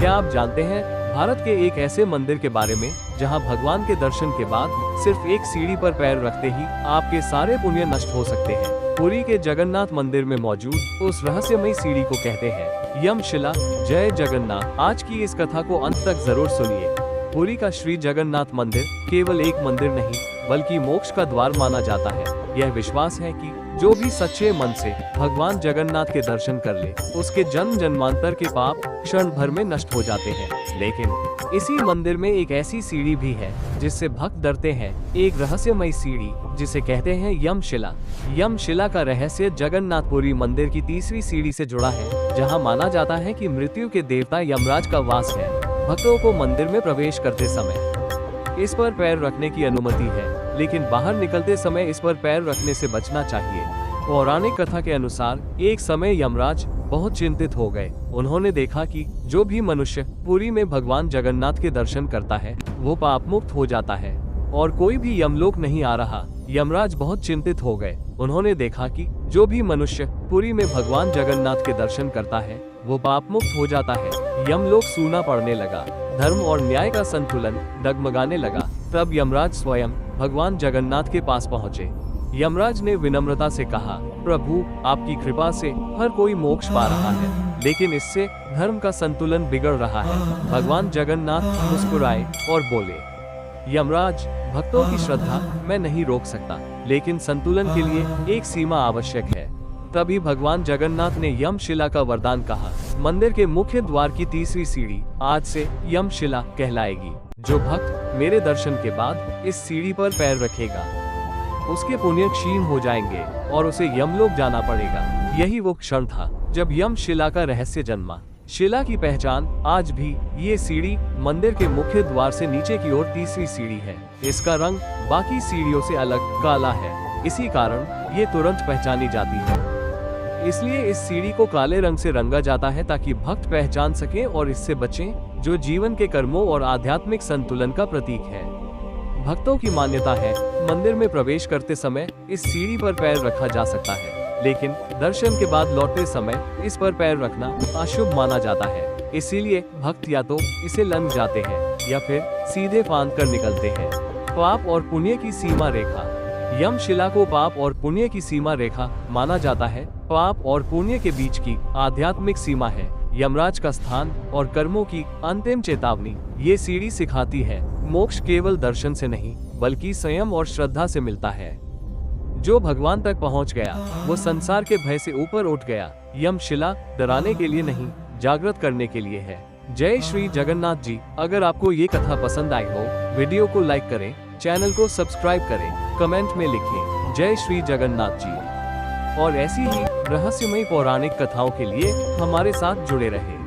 क्या आप जानते हैं भारत के एक ऐसे मंदिर के बारे में जहां भगवान के दर्शन के बाद सिर्फ एक सीढ़ी पर पैर रखते ही आपके सारे पुण्य नष्ट हो सकते हैं। पुरी के जगन्नाथ मंदिर में मौजूद उस रहस्यमयी सीढ़ी को कहते हैं यमशिला। जय जगन्नाथ। आज की इस कथा को अंत तक जरूर सुनिए। पुरी का श्री जगन्नाथ मंदिर केवल एक मंदिर नहीं बल्कि मोक्ष का द्वार माना जाता है। यह विश्वास है कि जो भी सच्चे मन से भगवान जगन्नाथ के दर्शन कर ले उसके जन्म जन्मांतर के पाप क्षण भर में नष्ट हो जाते हैं। लेकिन इसी मंदिर में एक ऐसी सीढ़ी भी है जिससे भक्त डरते हैं, एक रहस्यमयी सीढ़ी जिसे कहते हैं यमशिला। यमशिला का रहस्य जगन्नाथपुरी मंदिर की तीसरी सीढ़ी से जुड़ा है, जहां माना जाता है कि मृत्यु के देवता यमराज का वास है। भक्तों को मंदिर में प्रवेश करते समय इस पर पैर रखने की अनुमति है, लेकिन बाहर निकलते समय इस पर पैर रखने से बचना चाहिए। पौराणिक कथा के अनुसार एक समय यमराज बहुत चिंतित हो गए। उन्होंने देखा कि जो भी मनुष्य पुरी में भगवान जगन्नाथ के दर्शन करता है वो पाप मुक्त हो जाता है और कोई भी यमलोक नहीं आ रहा। यमराज बहुत चिंतित हो गए। उन्होंने देखा कि जो भी मनुष्य पुरी में भगवान जगन्नाथ के दर्शन करता है वो पाप मुक्त हो जाता है। यमलोक सूना पड़ने लगा, धर्म और न्याय का संतुलन डगमगाने लगा। तब यमराज स्वयं भगवान जगन्नाथ के पास पहुँचे। यमराज ने विनम्रता से कहा, प्रभु आपकी कृपा से हर कोई मोक्ष पा रहा है, लेकिन इससे धर्म का संतुलन बिगड़ रहा है। भगवान जगन्नाथ मुस्कुराए और बोले, यमराज भक्तों की श्रद्धा मैं नहीं रोक सकता, लेकिन संतुलन के लिए एक सीमा आवश्यक है। तभी भगवान जगन्नाथ ने यमशिला का वरदान कहा। मंदिर के मुख्य द्वार की तीसरी सीढ़ी आज से यमशिला कहलाएगी। जो भक्त मेरे दर्शन के बाद इस सीढ़ी पर पैर रखेगा उसके पुण्य क्षीण हो जाएंगे और उसे यमलोक जाना पड़ेगा। यही वो क्षण था जब यमशिला का रहस्य जन्मा। शिला की पहचान आज भी ये सीढ़ी मंदिर के मुख्य द्वार से नीचे की ओर तीसरी सीढ़ी है। इसका रंग बाकी सीढ़ियों से अलग काला है, इसी कारण ये तुरंत पहचानी जाती है। इसलिए इस सीढ़ी को काले रंग से रंगा जाता है ताकि भक्त पहचान सकें और इससे बचें, जो जीवन के कर्मों और आध्यात्मिक संतुलन का प्रतीक है। भक्तों की मान्यता है मंदिर में प्रवेश करते समय इस सीढ़ी पर पैर रखा जा सकता है, लेकिन दर्शन के बाद लौटते समय इस पर पैर रखना अशुभ माना जाता है। इसीलिए भक्त या तो इसे लंघ जाते हैं या फिर सीधे फांद कर निकलते हैं। पाप और पुण्य की सीमा रेखा। यमशिला को पाप और पुण्य की सीमा रेखा माना जाता है। पाप और पुण्य के बीच की आध्यात्मिक सीमा है यमराज का स्थान और कर्मों की अंतिम चेतावनी। ये सीढ़ी सिखाती है मोक्ष केवल दर्शन से नहीं बल्कि संयम और श्रद्धा से मिलता है। जो भगवान तक पहुंच गया वो संसार के भय से ऊपर उठ गया। यमशिला डराने के लिए नहीं, जागृत करने के लिए है। जय श्री जगन्नाथ जी। अगर आपको ये कथा पसंद आई हो, वीडियो को लाइक करें, चैनल को सब्सक्राइब करें, कमेंट में लिखें जय श्री जगन्नाथ जी। और ऐसी ही रहस्यमयी पौराणिक कथाओं के लिए हमारे साथ जुड़े रहें।